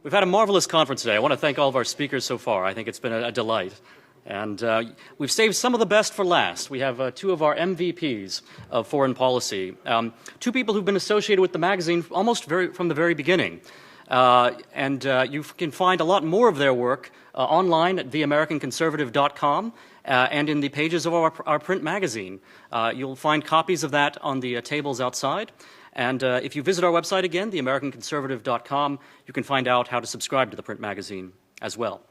We've had a marvelous conference today. I want to thank all of our speakers so far. I think it's been a delight. And we've saved some of the best for last. We have two of our MVPs of foreign policy, two people who've been associated with the magazine almost from the very beginning. You can find a lot more of their work online at theamericanconservative.com and in the pages of our print magazine. You'll find copies of that on the tables outside. And if you visit our website again, theamericanconservative.com, you can find out how to subscribe to the print magazine as well.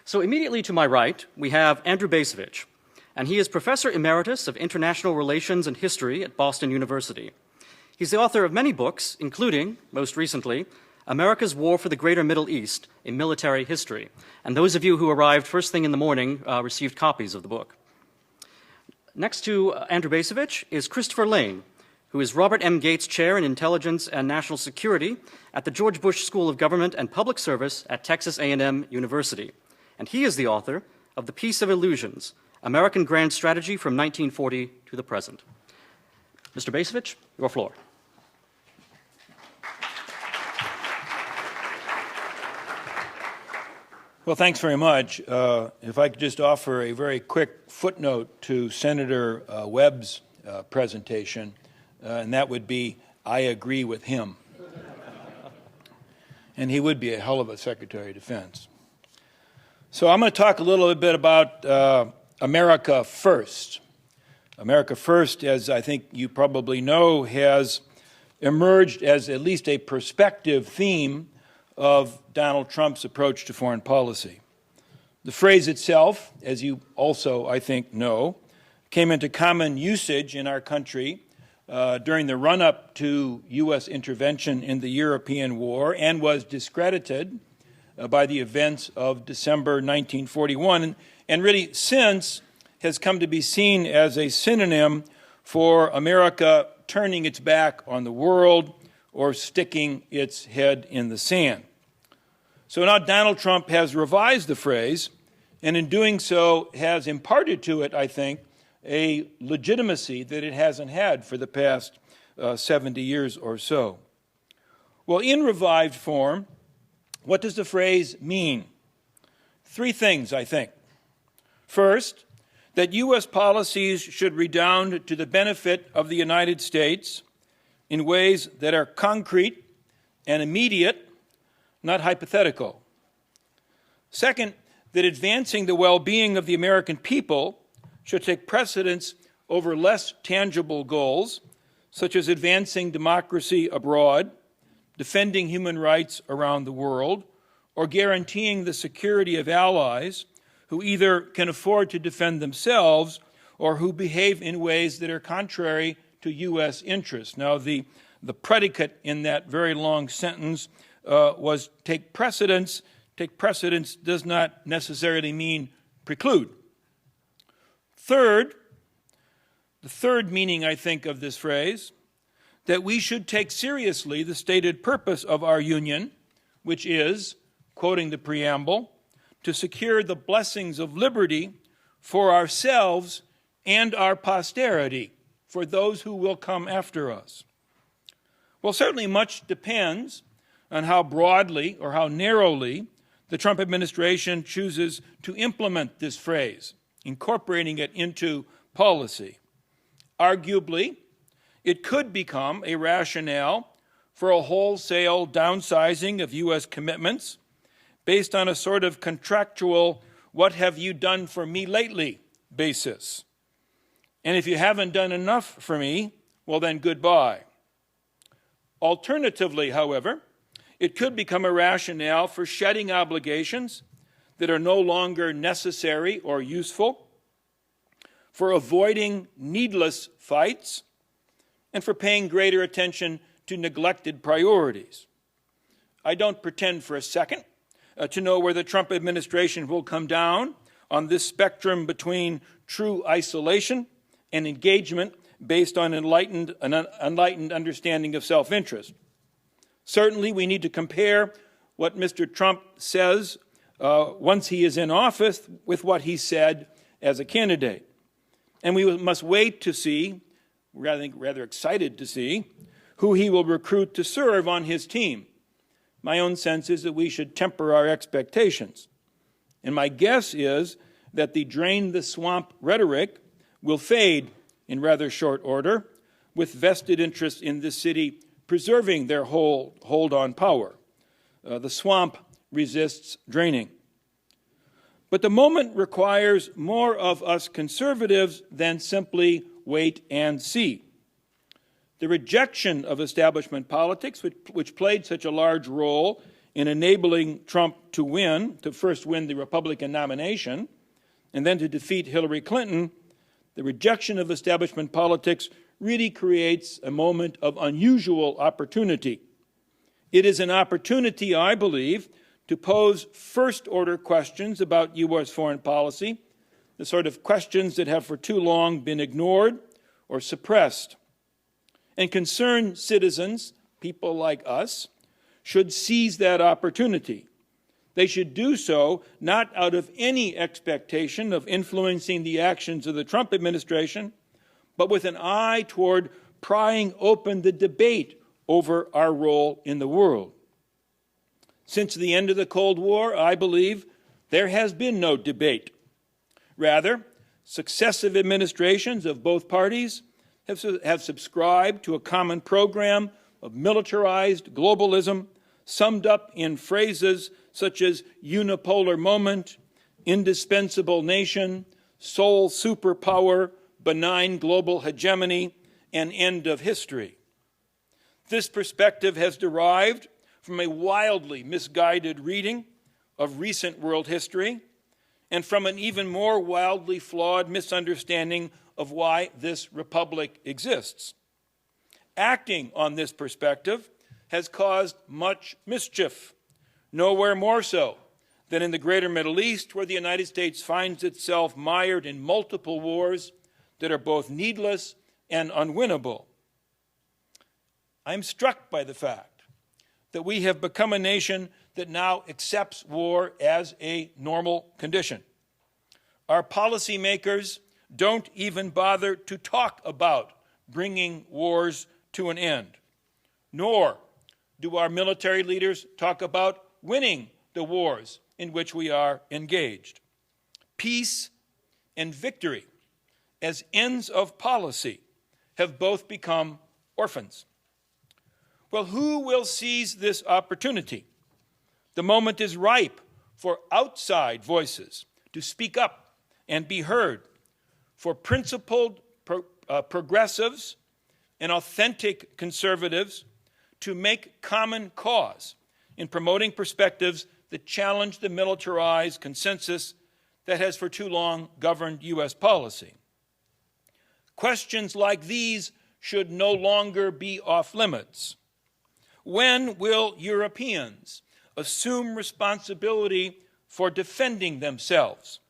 So immediately to my right, we have Andrew Bacevich, and he is Professor Emeritus of International Relations and History at Boston University. He's the author of many books, including, most recently, America's War for the Greater Middle East, a Military History. And those of you who arrived first thing in the morning received copies of the book. Next to Andrew Bacevich is Christopher Lane, who is Robert M. Gates Chair in Intelligence and National Security at the George Bush School of Government and Public Service at Texas A&M University. And he is the author of The Peace of Illusions, American Grand Strategy from 1940 to the Present. Mr. Bacevich, your floor. Well, thanks very much. If I could just offer a very quick footnote to Senator Webb's presentation, and that would be, I agree with him. And he would be a hell of a Secretary of Defense. So I'm going to talk a little bit about America First. America First, as I think you probably know, has emerged as at least a perspective theme of Donald Trump's approach to foreign policy. The phrase itself, as you also, I think, know, came into common usage in our country during the run-up to U.S. intervention in the European War and was discredited by the events of December 1941, and really since has come to be seen as a synonym for America turning its back on the world or sticking its head in the sand. So now Donald Trump has revised the phrase, and in doing so has imparted to it, I think, a legitimacy that it hasn't had for the past 70 years or so. Well, in revived form, what does the phrase mean? Three things, I think. First, that U.S. policies should redound to the benefit of the United States in ways that are concrete and immediate, not hypothetical. Second, that advancing the well-being of the American people should take precedence over less tangible goals, such as advancing democracy abroad, defending human rights around the world, or guaranteeing the security of allies who either can afford to defend themselves or who behave in ways that are contrary to U.S. interests. Now, the predicate in that very long sentence was take precedence. Take precedence does not necessarily mean preclude. Third, the third meaning, I think, of this phrase, that we should take seriously the stated purpose of our union, which is, quoting the preamble, to secure the blessings of liberty for ourselves and our posterity, for those who will come after us. Well, certainly much depends on how broadly or how narrowly the Trump administration chooses to implement this phrase, incorporating it into policy. Arguably, it could become a rationale for a wholesale downsizing of U.S. commitments based on a sort of contractual, what have you done for me lately basis. And if you haven't done enough for me, well then goodbye. Alternatively, however, it could become a rationale for shedding obligations that are no longer necessary or useful, for avoiding needless fights, and for paying greater attention to neglected priorities. I don't pretend for a second to know where the Trump administration will come down on this spectrum between true isolation and engagement based on an enlightened understanding of self-interest. Certainly, we need to compare what Mr. Trump says once he is in office with what he said as a candidate. And we must wait to see, rather excited to see, who he will recruit to serve on his team. my own sense is that we should temper our expectations. And my guess is that the drain the swamp rhetoric will fade in rather short order, with vested interests in this city preserving their hold on power. The swamp resists draining. But the moment requires more of us conservatives than simply wait and see. The rejection of establishment politics, which played such a large role in enabling Trump to first win the Republican nomination, and then to defeat Hillary Clinton, the rejection of establishment politics really creates a moment of unusual opportunity. It is an opportunity, I believe, to pose first-order questions about U.S. foreign policy, the sort of questions that have for too long been ignored or suppressed. And concerned citizens, people like us, should seize that opportunity. They should do so not out of any expectation of influencing the actions of the Trump administration, but with an eye toward prying open the debate over our role in the world. Since the end of the Cold War, I believe there has been no debate. Rather, successive administrations of both parties have subscribed to a common program of militarized globalism, summed up in phrases such as unipolar moment, indispensable nation, sole superpower, benign global hegemony, and end of history. This perspective has derived from a wildly misguided reading of recent world history and from an even more wildly flawed misunderstanding of why this republic exists. Acting on this perspective has caused much mischief, nowhere more so than in the greater Middle East, where the United States finds itself mired in multiple wars that are both needless and unwinnable. I'm struck by the fact that we have become a nation that now accepts war as a normal condition. Our policymakers don't even bother to talk about bringing wars to an end, nor do our military leaders talk about winning the wars in which we are engaged. Peace and victory as ends of policy have both become orphans. Well, who will seize this opportunity? The moment is ripe for outside voices to speak up and be heard, for principled progressives and authentic conservatives to make common cause in promoting perspectives that challenge the militarized consensus that has for too long governed U.S. policy. Questions like these should no longer be off limits. When will Europeans assume responsibility for defending themselves,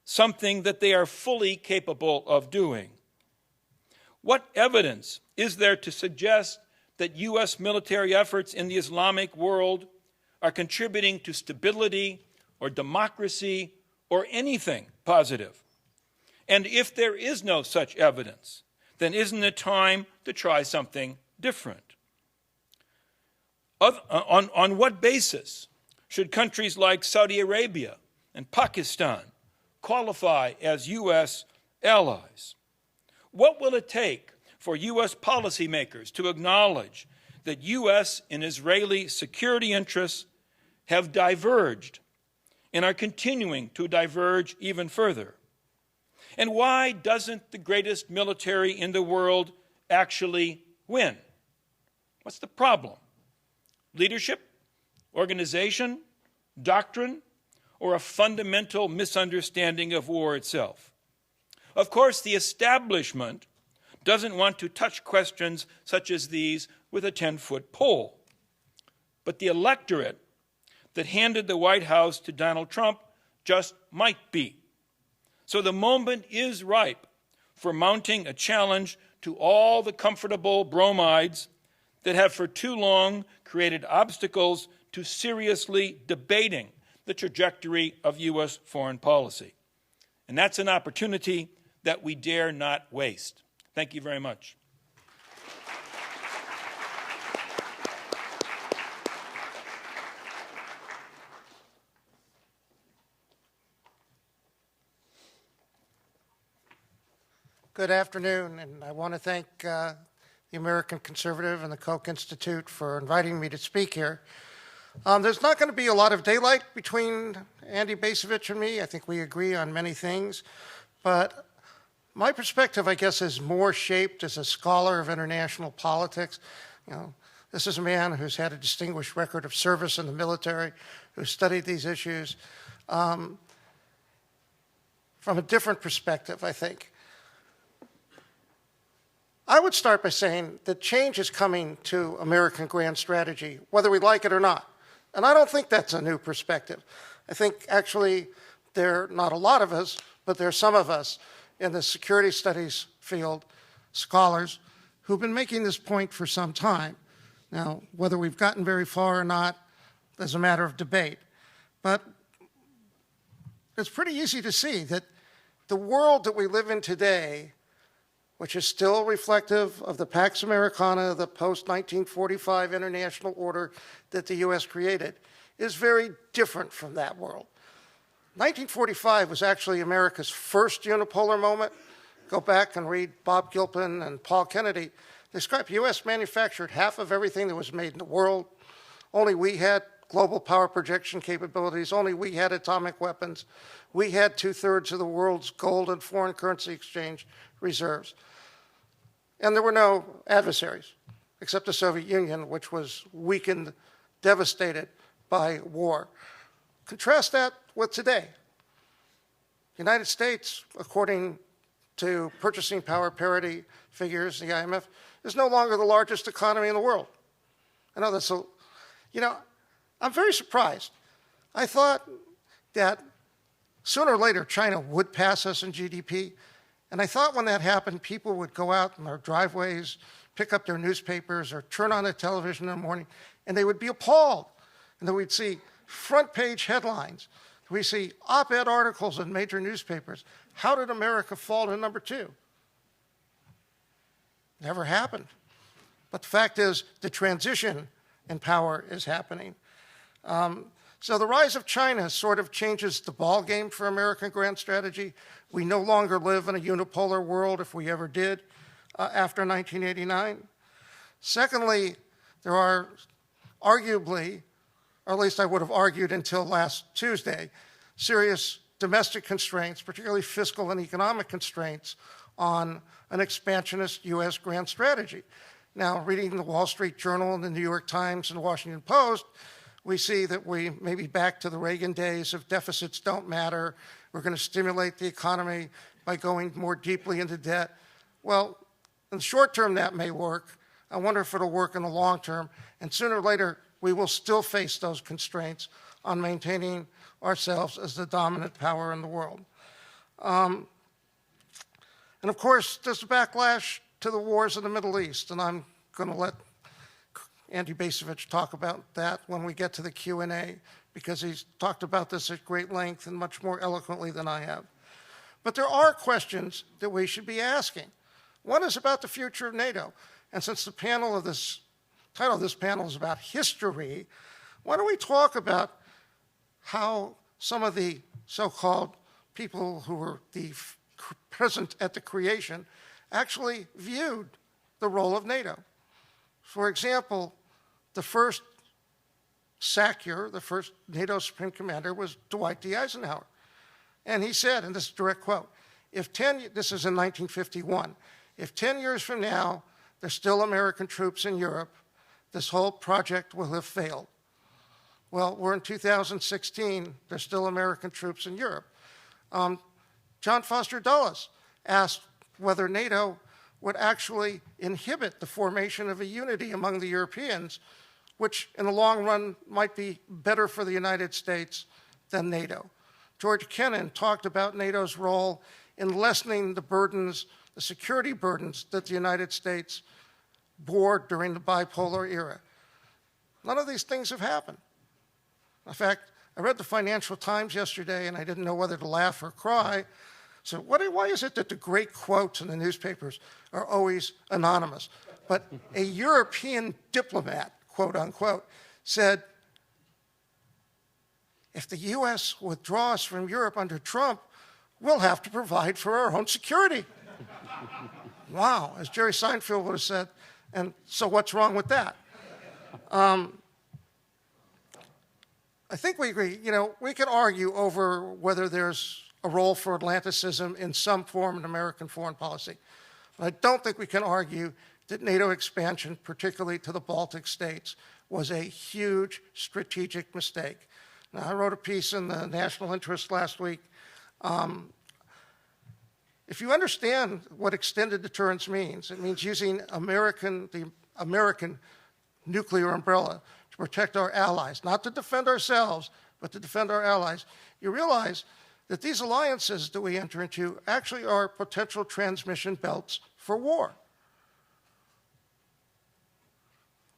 something that they are fully capable of doing? What evidence is there to suggest that U.S. military efforts in the Islamic world are contributing to stability or democracy or anything positive? And if there is no such evidence, then isn't it time to try something different? On what basis should countries like Saudi Arabia and Pakistan qualify as U.S. allies? What will it take for U.S. policymakers to acknowledge that U.S. and Israeli security interests have diverged and are continuing to diverge even further? And why doesn't the greatest military in the world actually win? What's the problem? Leadership, organization, doctrine, or a fundamental misunderstanding of war itself? Of course, the establishment doesn't want to touch questions such as these with a 10-foot pole. But the electorate that handed the White House to Donald Trump just might be. So the moment is ripe for mounting a challenge to all the comfortable bromides that have for too long created obstacles to seriously debating the trajectory of U.S. foreign policy. And that's an opportunity that we dare not waste. Thank you very much. Good afternoon, and I want to thank the American Conservative and the Koch Institute for inviting me to speak here. There's not going to be a lot of daylight between Andy Bacevich and me. I think we agree on many things, but my perspective, I guess, is more shaped as a scholar of international politics. You know, this is a man who's had a distinguished record of service in the military, who studied these issues from a different perspective, I think. I would start by saying that change is coming to American grand strategy, whether we like it or not. And I don't think that's a new perspective. I think actually there are not a lot of us, but there are some of us in the security studies field, scholars, who've been making this point for some time. Now, whether we've gotten very far or not is a matter of debate. But it's pretty easy to see that the world that we live in today, which is still reflective of the Pax Americana, the post-1945 international order that the U.S. created, is very different from that world. 1945 was actually America's first unipolar moment. Go back and read Bob Gilpin and Paul Kennedy. They describe U.S. manufactured half of everything that was made in the world. Only we had global power projection capabilities. Only we had atomic weapons. We had 2/3 of the world's gold and foreign currency exchange reserves. And there were no adversaries, except the Soviet Union, which was weakened, devastated by war. Contrast that with today. The United States, according to purchasing power parity figures, the IMF, is no longer the largest economy in the world. I know that's a, I'm very surprised. I thought that sooner or later China would pass us in GDP. And I thought when that happened, people would go out in their driveways, pick up their newspapers, or turn on the television in the morning, and they would be appalled. And then we'd see front page headlines. We see op-ed articles in major newspapers. How did America fall to number 2? Never happened. But the fact is, the transition in power is happening. So the rise of China sort of changes the ball game for American grand strategy. We no longer live in a unipolar world, if we ever did, after 1989. Secondly, there are arguably, or at least I would have argued until last Tuesday, serious domestic constraints, particularly fiscal and economic constraints, on an expansionist U.S. grand strategy. Now, reading the Wall Street Journal and the New York Times and the Washington Post, we see that we may be back to the Reagan days of deficits don't matter. We're going to stimulate the economy by going more deeply into debt. Well, in the short term, that may work. I wonder if it'll work in the long term. And sooner or later, we will still face those constraints on maintaining ourselves as the dominant power in the world. And of course, there's a backlash to the wars in the Middle East, and I'm going to let Andy Bacevich talk about that when we get to the Q&A, because he's talked about this at great length and much more eloquently than I have. But there are questions that we should be asking. One is about the future of NATO. And since the title of this panel is about history, why don't we talk about how some of the so-called people who were present at the creation actually viewed the role of NATO. For example, the first SACEUR, the first NATO Supreme Commander, was Dwight D. Eisenhower. And he said, and this is a direct quote, this is in 1951, if 10 years from now there's still American troops in Europe, this whole project will have failed. Well, we're in 2016, there's still American troops in Europe. John Foster Dulles asked whether NATO would actually inhibit the formation of a unity among the Europeans, which in the long run might be better for the United States than NATO. George Kennan talked about NATO's role in lessening the burdens, the security burdens that the United States bore during the bipolar era. None of these things have happened. In fact, I read the Financial Times yesterday and I didn't know whether to laugh or cry. So why is it that the great quotes in the newspapers are always anonymous? But a European diplomat, quote unquote, said, if the U.S. withdraws from Europe under Trump, we'll have to provide for our own security. Wow, as Jerry Seinfeld would have said, and so what's wrong with that? I think we agree, we can argue over whether there's a role for Atlanticism in some form in American foreign policy. But I don't think we can argue that NATO expansion, particularly to the Baltic states, was a huge strategic mistake. Now, I wrote a piece in the National Interest last week. If you understand what extended deterrence means, it means using the American nuclear umbrella to protect our allies, not to defend ourselves, but to defend our allies. You realize that these alliances that we enter into actually are potential transmission belts for war.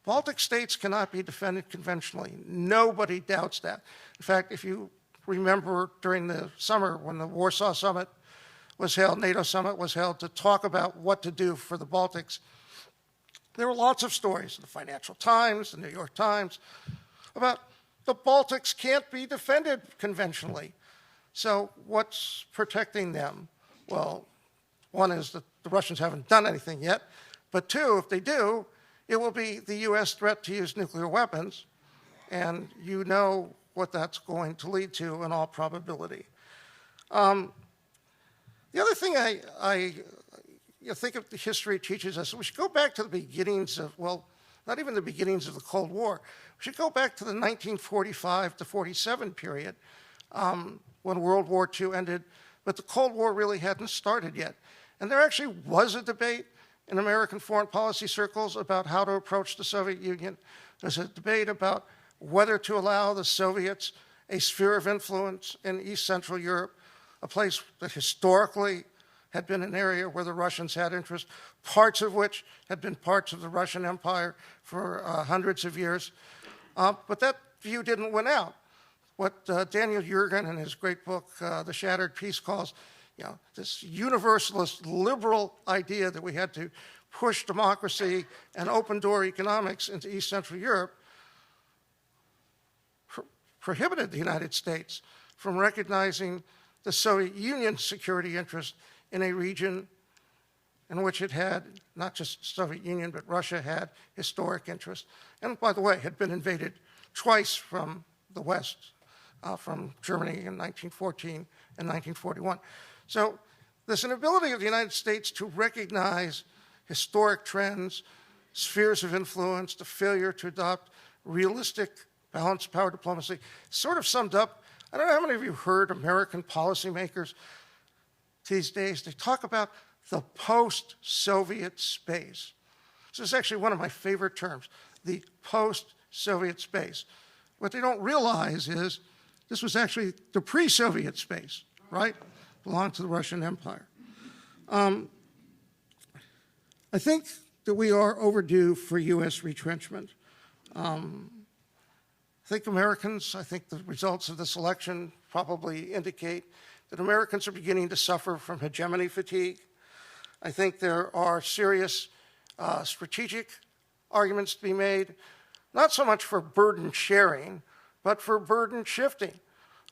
Baltic states cannot be defended conventionally. Nobody doubts that. In fact, if you remember during the summer when the Warsaw Summit was held, NATO Summit was held to talk about what to do for the Baltics, there were lots of stories in the Financial Times, the New York Times, about the Baltics can't be defended conventionally. So what's protecting them? Well, one is that the Russians haven't done anything yet, but two, if they do, it will be the US threat to use nuclear weapons, and you know what that's going to lead to in all probability. The other thing I think of the history teaches us, we should go back to the beginnings of, well, not even the beginnings of the Cold War. We should go back to the 1945 to 47 period when World War II ended, but the Cold War really hadn't started yet. And there actually was a debate in American foreign policy circles about how to approach the Soviet Union. There's a debate about whether to allow the Soviets a sphere of influence in East Central Europe, a place that historically had been an area where the Russians had interest, parts of which had been parts of the Russian Empire for hundreds of years. But that view didn't win out. What Daniel Yergin in his great book, The Shattered Peace, calls this universalist liberal idea that we had to push democracy and open door economics into East Central Europe prohibited the United States from recognizing the Soviet Union's security interest in a region in which it had, not just Soviet Union, but Russia had historic interest. And by the way, had been invaded twice from the West, from Germany in 1914 and 1941. So this inability of the United States to recognize historic trends, spheres of influence, the failure to adopt realistic balanced power diplomacy, sort of summed up, I don't know how many of you heard American policymakers these days, they talk about the post-Soviet space. This is actually one of my favorite terms, the post-Soviet space. What they don't realize is this was actually the pre-Soviet space, right? Belonged to the Russian Empire. I think that we are overdue for US retrenchment. I think the results of this election probably indicate that Americans are beginning to suffer from hegemony fatigue. I think there are serious strategic arguments to be made, not so much for burden sharing, but for burden shifting.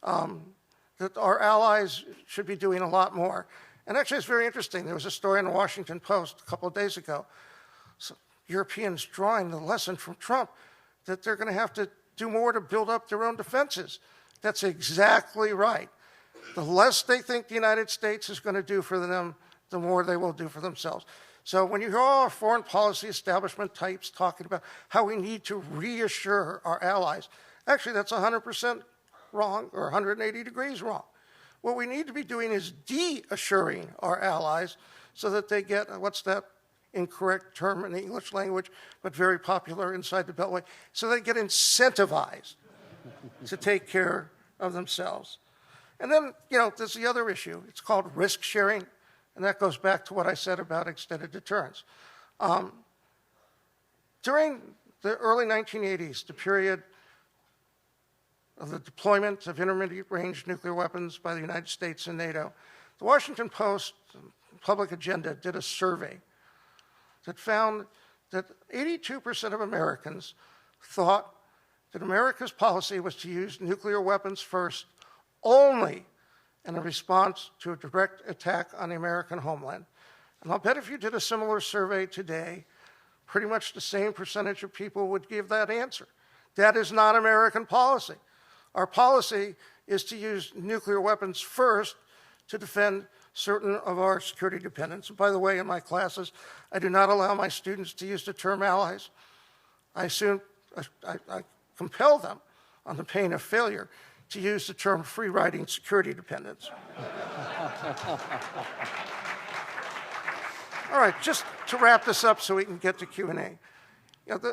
That our allies should be doing a lot more. And actually, it's very interesting. There was a story in the Washington Post a couple of days ago. So Europeans drawing the lesson from Trump that they're going to have to do more to build up their own defenses. That's exactly right. The less they think the United States is going to do for them, the more they will do for themselves. So when you hear all our foreign policy establishment types talking about how we need to reassure our allies, actually that's 100% wrong or 180 degrees wrong. What we need to be doing is de-assuring our allies so that they get, what's that incorrect term in the English language, but very popular inside the Beltway, so they get incentivized to take care of themselves. And then, there's the other issue. It's called risk sharing, and that goes back to what I said about extended deterrence. During the early 1980s, the period of the deployment of intermediate-range nuclear weapons by the United States and NATO, the Washington Post Public Agenda did a survey that found that 82% of Americans thought that America's policy was to use nuclear weapons first only in a response to a direct attack on the American homeland. And I'll bet if you did a similar survey today, pretty much the same percentage of people would give that answer. That is not American policy. Our policy is to use nuclear weapons first to defend certain of our security dependents. And by the way, in my classes, I do not allow my students to use the term allies. I compel them, on the pain of failure, to use the term free-riding security dependents. All right, just to wrap this up so we can get to Q&A.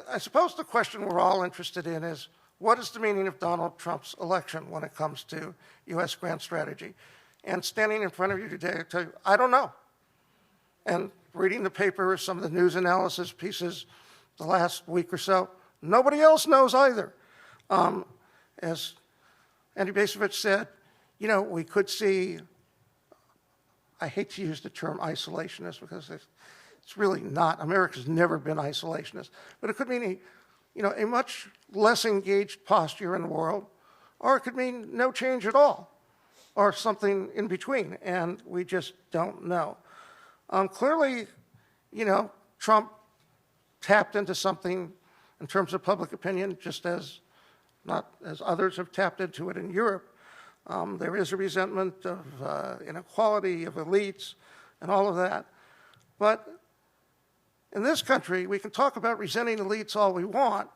I suppose the question we're all interested in is, what is the meaning of Donald Trump's election when it comes to U.S. grand strategy? And standing in front of you today, I tell you, I don't know. And reading the paper, some of the news analysis pieces the last week or so, nobody else knows either. As Andy Basovich said, we could see, I hate to use the term isolationist because it's really not. America's never been isolationist. But it could mean a much less engaged posture in the world, or it could mean no change at all, or something in between, and we just don't know. Clearly, Trump tapped into something in terms of public opinion, just as not as others have tapped into it in Europe. There is a resentment of inequality, of elites, and all of that. But in this country, we can talk about resenting elites all we want,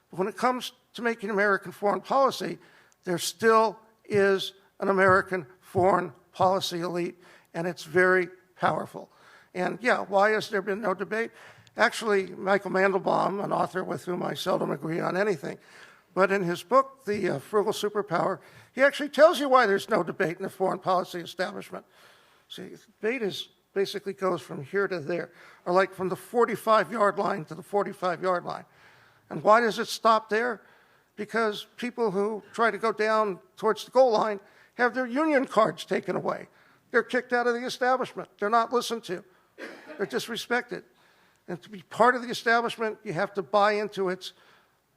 but when it comes to making American foreign policy, there still is an American foreign policy elite, and it's very powerful. And yeah, why has there been no debate? Actually, Michael Mandelbaum, an author with whom I seldom agree on anything, but in his book, The Frugal Superpower, he actually tells you why there's no debate in the foreign policy establishment. See, debate basically goes from here to there, or like from the 45-yard line to the 45-yard line. And why does it stop there? Because people who try to go down towards the goal line have their union cards taken away. They're kicked out of the establishment. They're not listened to. They're disrespected. And to be part of the establishment, you have to buy into its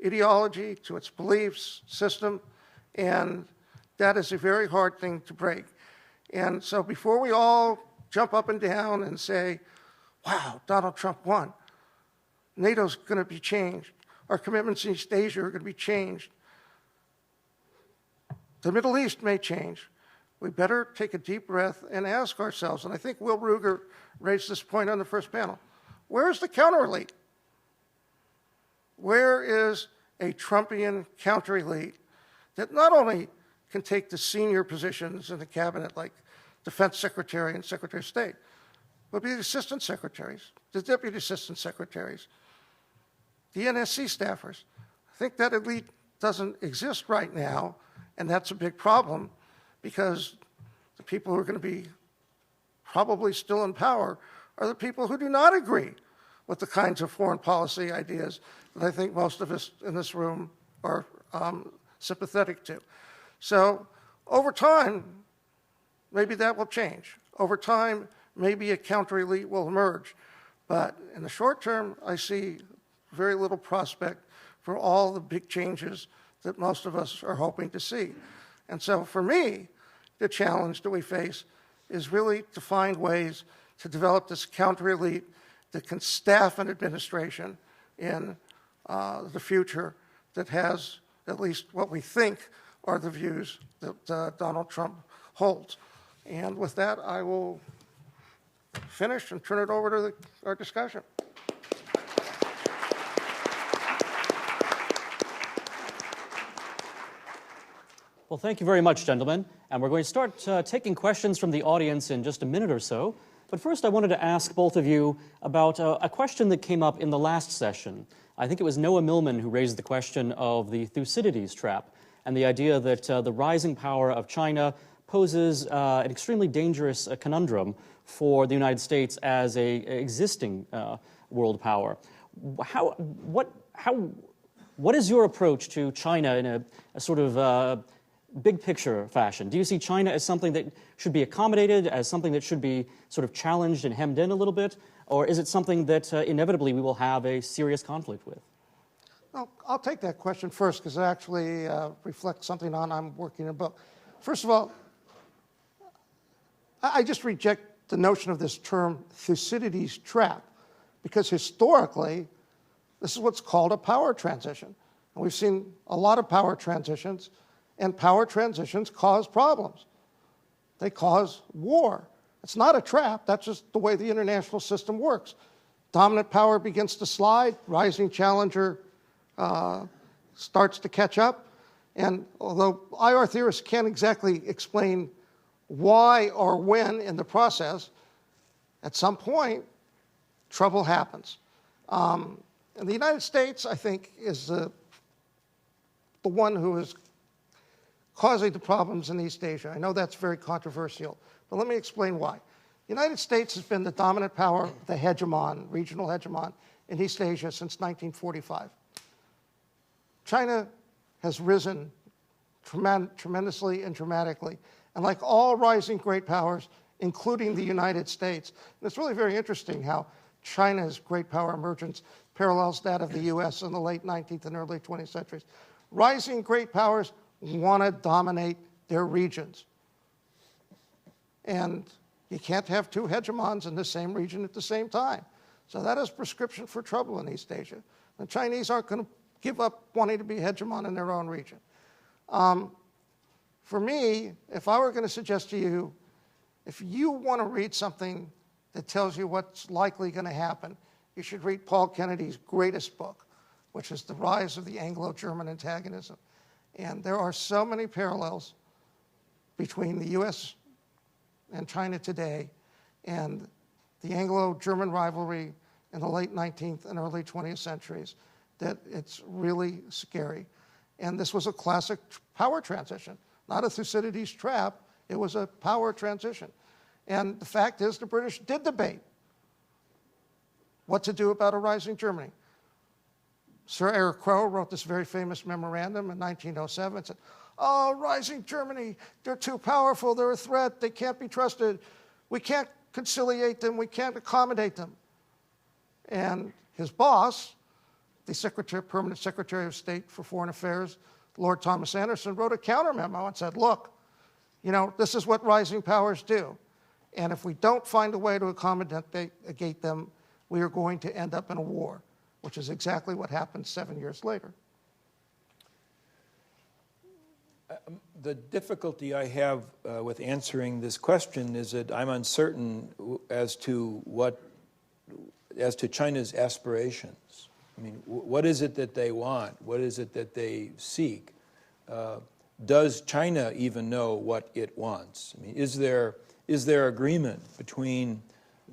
ideology, to its beliefs, system, and that is a very hard thing to break. And so before we all jump up and down and say, wow, Donald Trump won, NATO's going to be changed, our commitments in East Asia are going to be changed, the Middle East may change, we better take a deep breath and ask ourselves, and I think Will Ruger raised this point on the first panel, where's the counter-elite? Where is a Trumpian counter-elite that not only can take the senior positions in the cabinet like Defense Secretary and Secretary of State, but be the assistant secretaries, the deputy assistant secretaries, the NSC staffers. I think that elite doesn't exist right now, and that's a big problem because the people who are going to be probably still in power are the people who do not agree with the kinds of foreign policy ideas that I think most of us in this room are sympathetic to. So over time, maybe that will change. Over time, maybe a counter-elite will emerge. But in the short term, I see very little prospect for all the big changes that most of us are hoping to see. And so for me, the challenge that we face is really to find ways to develop this counter-elite that can staff an administration in the future that has at least what we think are the views that Donald Trump holds. And with that, I will finish and turn it over to our discussion. Well, thank you very much, gentlemen. And we're going to start taking questions from the audience in just a minute or so. But first, I wanted to ask both of you about a question that came up in the last session. I think it was Noah Millman who raised the question of the Thucydides trap and the idea that the rising power of China poses an extremely dangerous conundrum for the United States as an existing world power. What is your approach to China in a sort of big picture fashion? Do you see China as something that should be accommodated, as something that should be sort of challenged and hemmed in a little bit? Or is it something that inevitably we will have a serious conflict with? Well, I'll take that question first because it actually reflects something I'm working in a book. First of all, I just reject the notion of this term Thucydides' trap, because historically, this is what's called a power transition. And we've seen a lot of power transitions, and power transitions cause problems. They cause war. It's not a trap, that's just the way the international system works. Dominant power begins to slide, rising challenger starts to catch up, and although IR theorists can't exactly explain why or when in the process, at some point, trouble happens. And the United States, I think, is the one who is causing the problems in East Asia. I know that's very controversial, but let me explain why. The United States has been the dominant power, the hegemon, regional hegemon in East Asia since 1945. China has risen tremendously and dramatically. And like all rising great powers, including the United States, and it's really very interesting how China's great power emergence parallels that of the US in the late 19th and early 20th centuries. Rising great powers want to dominate their regions. And you can't have two hegemons in the same region at the same time. So that is prescription for trouble in East Asia. The Chinese aren't going to give up wanting to be hegemon in their own region. For me, if I were going to suggest to you, if you want to read something that tells you what's likely going to happen, you should read Paul Kennedy's greatest book, which is The Rise of the Anglo-German Antagonism. And there are so many parallels between the US and China today and the Anglo-German rivalry in the late 19th and early 20th centuries that it's really scary. And this was a classic power transition, not a Thucydides trap. It was a power transition. And the fact is the British did debate what to do about a rising Germany. Sir Eric Crowe wrote this very famous memorandum in 1907 and said, oh, rising Germany, they're too powerful, they're a threat, they can't be trusted, we can't conciliate them, we can't accommodate them. And his boss, the permanent Secretary of State for Foreign Affairs, Lord Thomas Anderson, wrote a counter memo and said, look, you know, this is what rising powers do. And if we don't find a way to accommodate them, we are going to end up in a war, which is exactly what happened 7 years later. The difficulty I have with answering this question is that I'm uncertain as to China's aspirations. I mean, what is it that they want? What is it that they seek? Does China even know what it wants? I mean, is there agreement between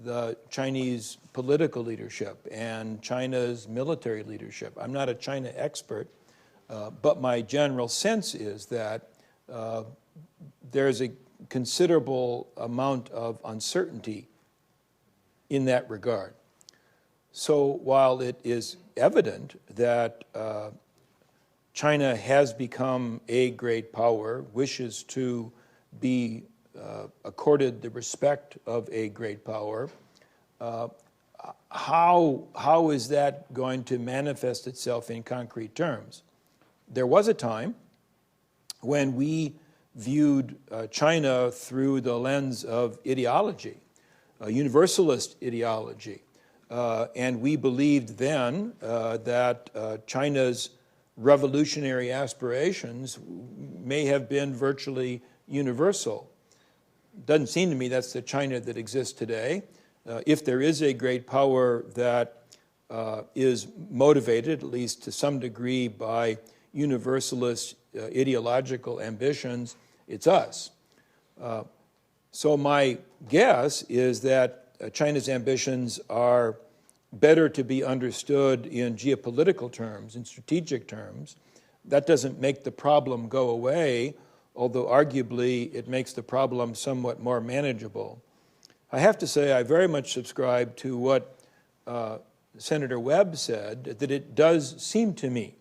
the Chinese political leadership and China's military leadership? I'm not a China expert, but my general sense is that there's a considerable amount of uncertainty in that regard. So while it is evident that China has become a great power, wishes to be accorded the respect of a great power, how is that going to manifest itself in concrete terms? There was a time when we viewed China through the lens of ideology, a universalist ideology. And we believed then that China's revolutionary aspirations may have been virtually universal. Doesn't seem to me that's the China that exists today. If there is a great power that is motivated, at least to some degree, by universalist ideological ambitions, it's us. So my guess is that China's ambitions are better to be understood in geopolitical terms, in strategic terms. That doesn't make the problem go away, although arguably it makes the problem somewhat more manageable. I have to say I very much subscribe to what Senator Webb said, that it does seem to me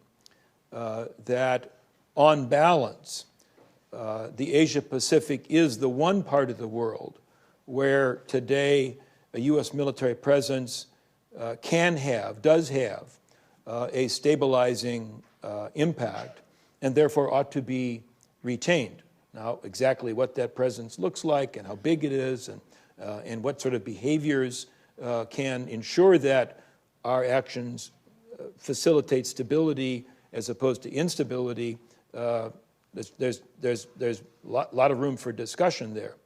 that on balance, the Asia-Pacific is the one part of the world where today a U.S. military presence does have a stabilizing impact, and therefore ought to be retained. Now, exactly what that presence looks like and how big it is and and what sort of behaviors can ensure that our actions facilitate stability as opposed to instability, there's a lot of room for discussion there.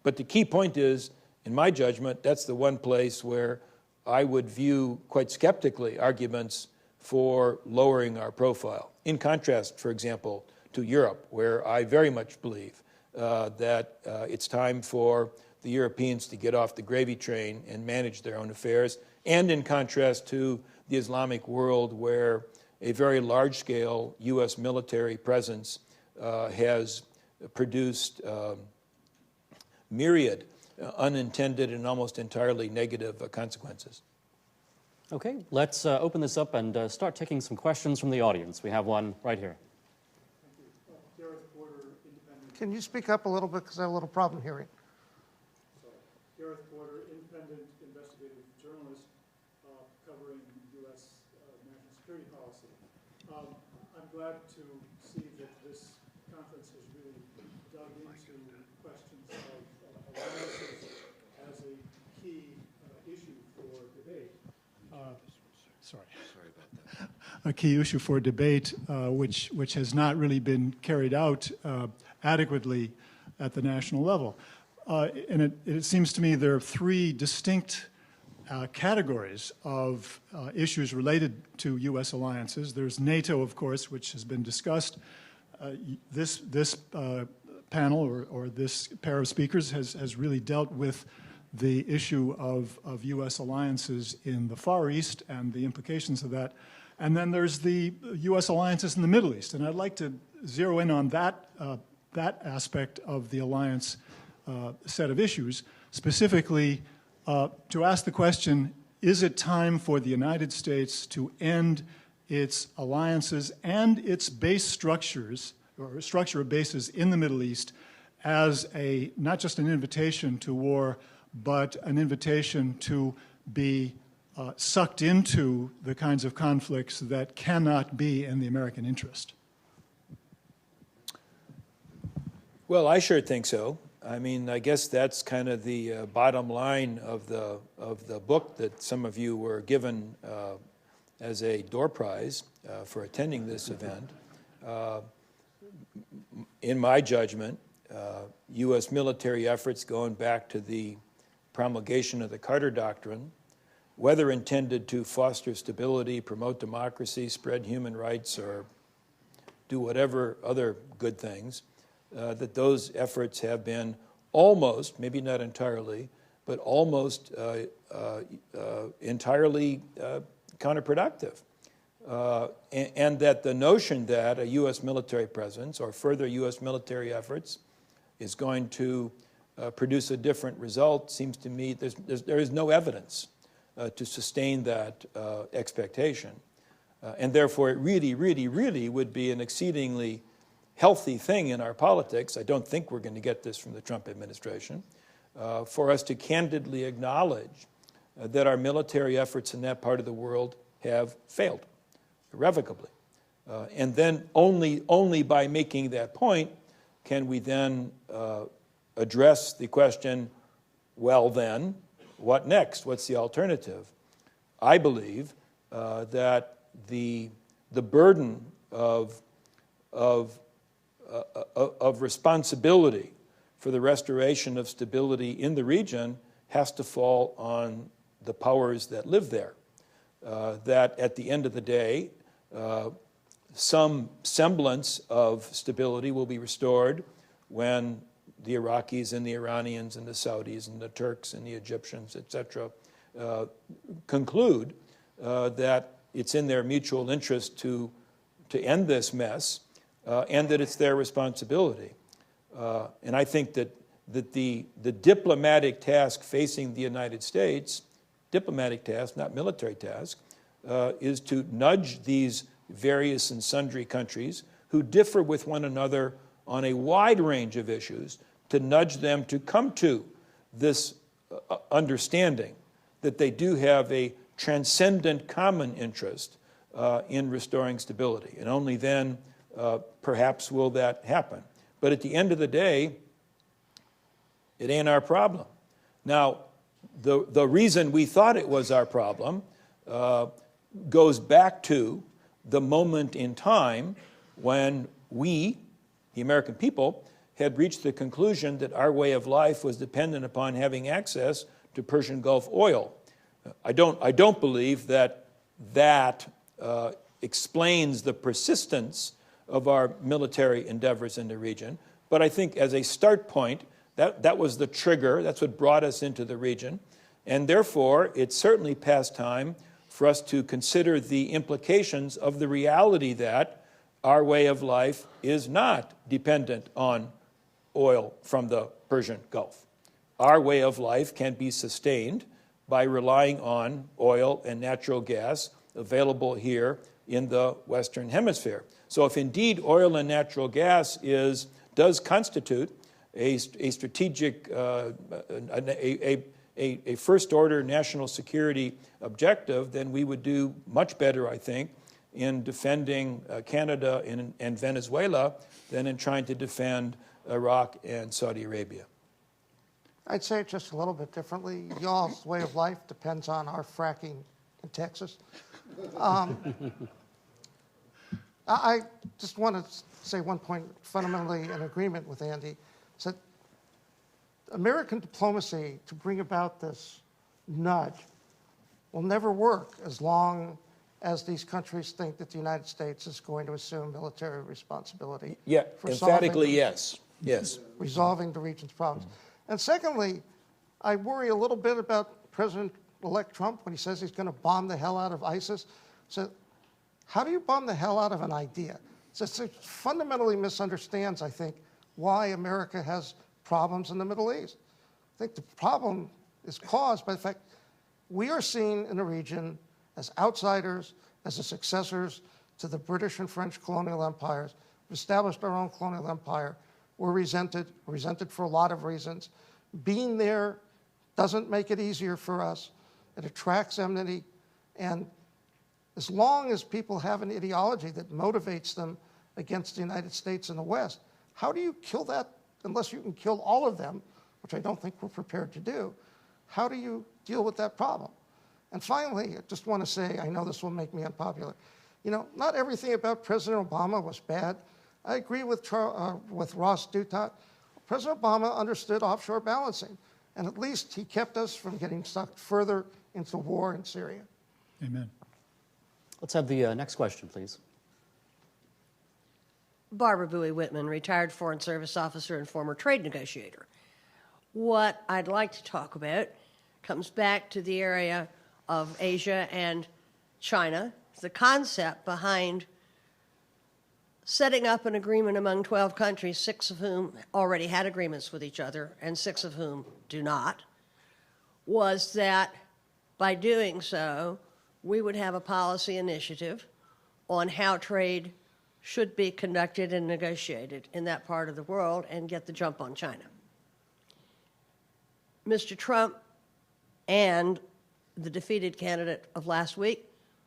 But the key point is, in my judgment, that's the one place where I would view quite skeptically arguments for lowering our profile. In contrast, for example, to Europe, where I very much believe that it's time for the Europeans to get off the gravy train and manage their own affairs, and in contrast to the Islamic world, where a very large-scale U.S. military presence has produced myriad unintended and almost entirely negative consequences. Okay, let's open this up and start taking some questions from the audience. We have one right here. Can you speak up a little bit, because I have a little problem hearing? Gareth Porter, independent investigative journalist covering U.S. national security policy. I'm glad to see that this conference has really dug into questions of alliances as a key issue for debate. Sorry about that. A key issue for debate, which has not really been carried out adequately at the national level. And it seems to me there are three distinct categories of issues related to U.S. alliances. There's NATO, of course, which has been discussed. This panel or this pair of speakers has really dealt with the issue of U.S. alliances in the Far East and the implications of that. And then there's the U.S. alliances in the Middle East. And I'd like to zero in on that aspect of the alliance set of issues, specifically to ask the question, is it time for the United States to end its alliances and its base structures, or structure of bases in the Middle East, as not just an invitation to war, but an invitation to be sucked into the kinds of conflicts that cannot be in the American interest? Well, I sure think so. I mean, I guess that's kind of the bottom line of the book that some of you were given as a door prize for attending this event. In my judgment, U.S. military efforts going back to the promulgation of the Carter Doctrine, whether intended to foster stability, promote democracy, spread human rights, or do whatever other good things, that those efforts have been almost, maybe not entirely, but almost entirely counterproductive. And that the notion that a U.S. military presence or further U.S. military efforts is going to produce a different result seems to me there is no evidence to sustain that expectation. And therefore, it really, really, really would be an exceedingly healthy thing in our politics. I don't think we're going to get this from the Trump administration, for us to candidly acknowledge that our military efforts in that part of the world have failed irrevocably. And then only by making that point can we then address the question, well then, what next? What's the alternative? I believe that the burden of responsibility for the restoration of stability in the region has to fall on the powers that live there. That at the end of the day, some semblance of stability will be restored when the Iraqis and the Iranians and the Saudis and the Turks and the Egyptians, etc., conclude that it's in their mutual interest to end this mess, and that it's their responsibility. And I think that the diplomatic task facing the United States, diplomatic task, not military task, is to nudge these various and sundry countries who differ with one another on a wide range of issues, to nudge them to come to this understanding that they do have a transcendent common interest in restoring stability. And only then perhaps will that happen. But at the end of the day, it ain't our problem. Now, the reason we thought it was our problem goes back to the moment in time when we, the American people, had reached the conclusion that our way of life was dependent upon having access to Persian Gulf oil. I don't believe that explains the persistence of our military endeavors in the region, but I think as a start point, that was the trigger. That's what brought us into the region. And therefore, it's certainly past time for us to consider the implications of the reality that our way of life is not dependent on oil from the Persian Gulf. Our way of life can be sustained by relying on oil and natural gas available here in the Western Hemisphere. So if indeed oil and natural gas does constitute a strategic, a first-order national security objective, then we would do much better, I think, in defending Canada and Venezuela than in trying to defend Iraq and Saudi Arabia. I'd say it just a little bit differently. Y'all's way of life depends on our fracking in Texas. I just want to say one point, fundamentally in agreement with Andy, is that American diplomacy to bring about this nudge will never work as long as these countries think that the United States is going to assume military responsibility. Yeah, for emphatically yes. Yes. Resolving the region's problems. And secondly, I worry a little bit about President-elect Trump when he says he's going to bomb the hell out of ISIS. So how do you bomb the hell out of an idea? So it fundamentally misunderstands, I think, why America has problems in the Middle East. I think the problem is caused by the fact we are seen in the region as outsiders, as the successors to the British and French colonial empires. We've established our own colonial empire. We're resented for a lot of reasons. Being there doesn't make it easier for us. It attracts enmity. And as long as people have an ideology that motivates them against the United States and the West, how do you kill that unless you can kill all of them, which I don't think we're prepared to do? How do you deal with that problem? And finally, I just want to say, I know this will make me unpopular. You know, not everything about President Obama was bad. I agree with Ross Douthat. President Obama understood offshore balancing, and at least he kept us from getting sucked further into war in Syria. Amen. Let's have the next question, please. Barbara Bowie Whitman, retired Foreign Service officer and former trade negotiator. What I'd like to talk about comes back to the area of Asia and China, the concept behind setting up an agreement among 12 countries, 6 of whom already had agreements with each other and 6 of whom do not, was that by doing so, we would have a policy initiative on how trade should be conducted and negotiated in that part of the world and get the jump on China. Mr. Trump and the defeated candidate of last week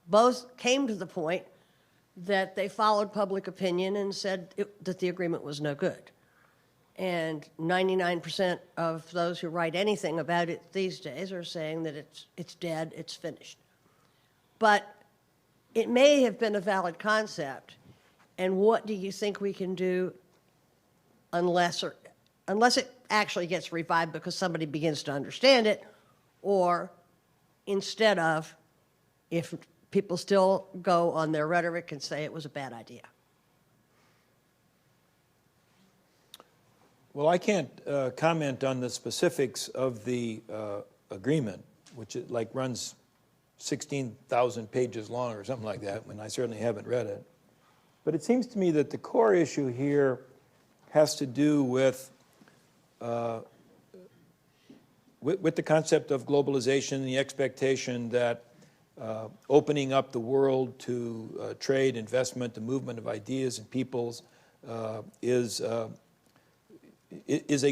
both came to the point that they followed public opinion and said that the agreement was no good. And 99% of those who write anything about it these days are saying that it's dead, it's finished. But it may have been a valid concept, and what do you think we can do unless it actually gets revived because somebody begins to understand it, or instead of if people still go on their rhetoric and say it was a bad idea? Well, I can't comment on the specifics of the agreement, which runs 16,000 pages long or something like that, and I certainly haven't read it. But it seems to me that the core issue here has to do with the concept of globalization and the expectation that opening up the world to trade, investment, the movement of ideas and peoples is a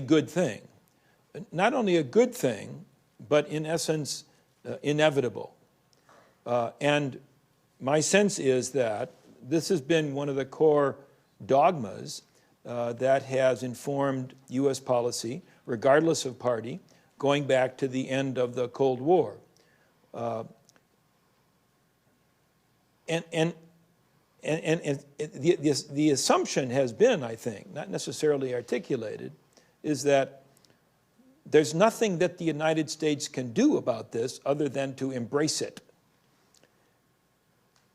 good thing. Not only a good thing, but in essence, inevitable. And my sense is that this has been one of the core dogmas that has informed U.S. policy, regardless of party, going back to the end of the Cold War. And the assumption has been, I think, not necessarily articulated, is that there's nothing that the United States can do about this other than to embrace it.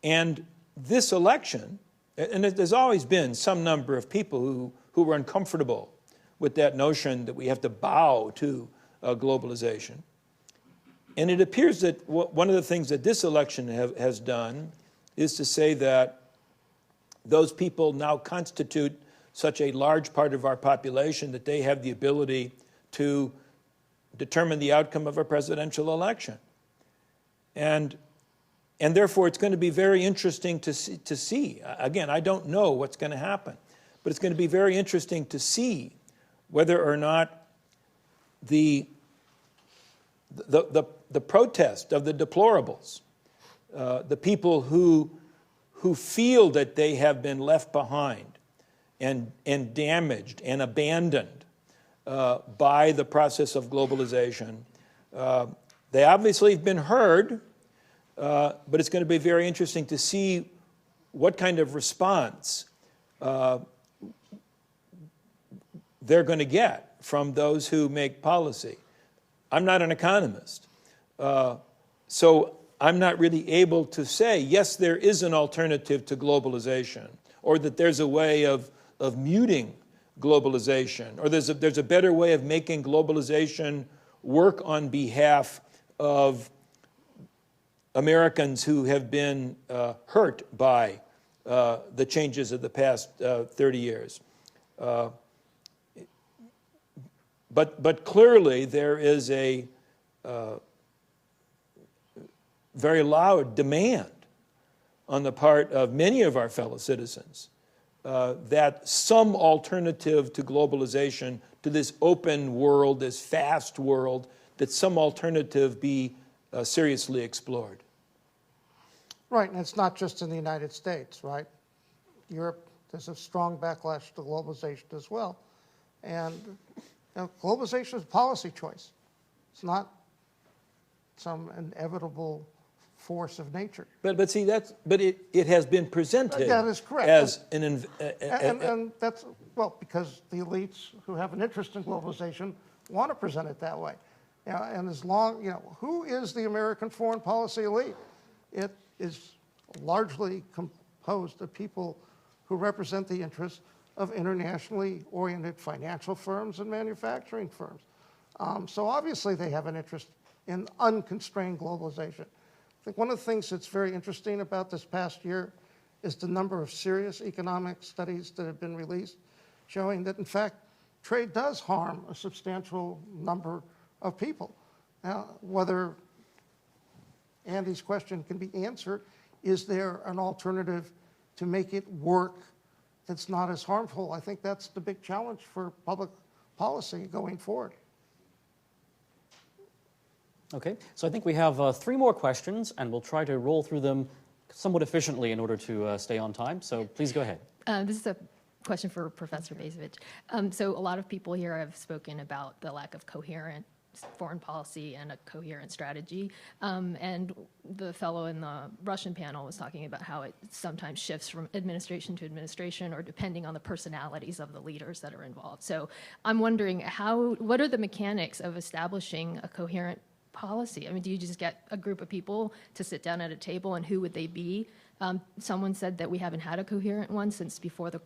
And this election, and there's always been some number of people who were uncomfortable with that notion that we have to bow to globalization. And it appears that one of the things that this election has done is to say that those people now constitute such a large part of our population that they have the ability to determine the outcome of a presidential election. And therefore, it's going to be very interesting to see. Again, I don't know what's going to happen, but it's going to be very interesting to see whether or not the protest of the deplorables, the people who feel that they have been left behind and damaged and abandoned by the process of globalization, they obviously have been heard, but it's going to be very interesting to see what kind of response they're going to get from those who make policy. I'm not an economist, so I'm not really able to say, yes, there is an alternative to globalization, or that there's a way of muting globalization, or there's a better way of making globalization work on behalf of Americans who have been hurt by the changes of the past 30 years. But clearly there is a very loud demand on the part of many of our fellow citizens that some alternative to globalization, to this open world, this fast world, that some alternative be seriously explored. Right, and it's not just in the United States, right? Europe, there's a strong backlash to globalization as well. And globalization is a policy choice. It's not some inevitable force of nature. But see, it has been presented that is correct. As and that's, well, because the elites who have an interest in globalization want to present it that way. And as long, who is the American foreign policy elite? It is largely composed of people who represent the interests of internationally oriented financial firms and manufacturing firms. So obviously they have an interest in unconstrained globalization. I think one of the things that's very interesting about this past year is the number of serious economic studies that have been released showing that, in fact, trade does harm a substantial number of people. Now, whether Andy's question can be answered, is there an alternative to make it work that's not as harmful? I think that's the big challenge for public policy going forward. Okay, so I think we have 3 more questions, and we'll try to roll through them somewhat efficiently in order to stay on time. So please go ahead. This is a question for Professor Bazovich. So a lot of people here have spoken about the lack of coherent foreign policy and a coherent strategy. And the fellow in the Russian panel was talking about how it sometimes shifts from administration to administration or depending on the personalities of the leaders that are involved. So I'm wondering what are the mechanics of establishing a coherent policy? I mean, do you just get a group of people to sit down at a table, and who would they be? Someone said that we haven't had a coherent one since before the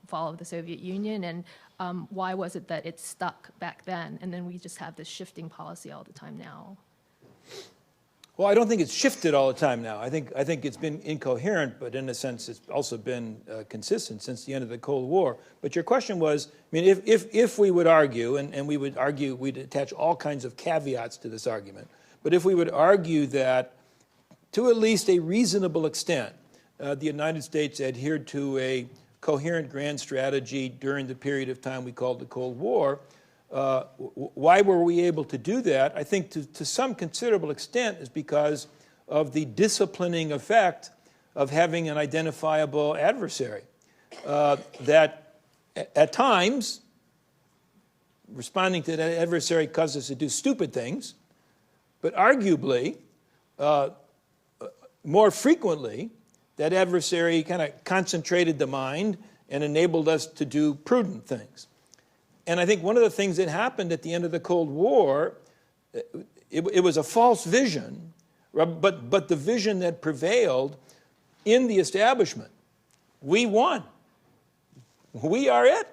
fall of the Soviet Union, and why was it that it stuck back then, and then we just have this shifting policy all the time now? Well, I don't think it's shifted all the time now. I think it's been incoherent, but in a sense, it's also been consistent since the end of the Cold War. But your question was, I mean, if we would argue, and we would argue, we'd attach all kinds of caveats to this argument, but if we would argue that, to at least a reasonable extent, the United States adhered to a coherent grand strategy during the period of time we called the Cold War, why were we able to do that? I think to some considerable extent is because of the disciplining effect of having an identifiable adversary that at times responding to that adversary causes us to do stupid things, but arguably, more frequently, that adversary kind of concentrated the mind and enabled us to do prudent things. And I think one of the things that happened at the end of the Cold War, it was a false vision, but the vision that prevailed in the establishment. We won. We are it.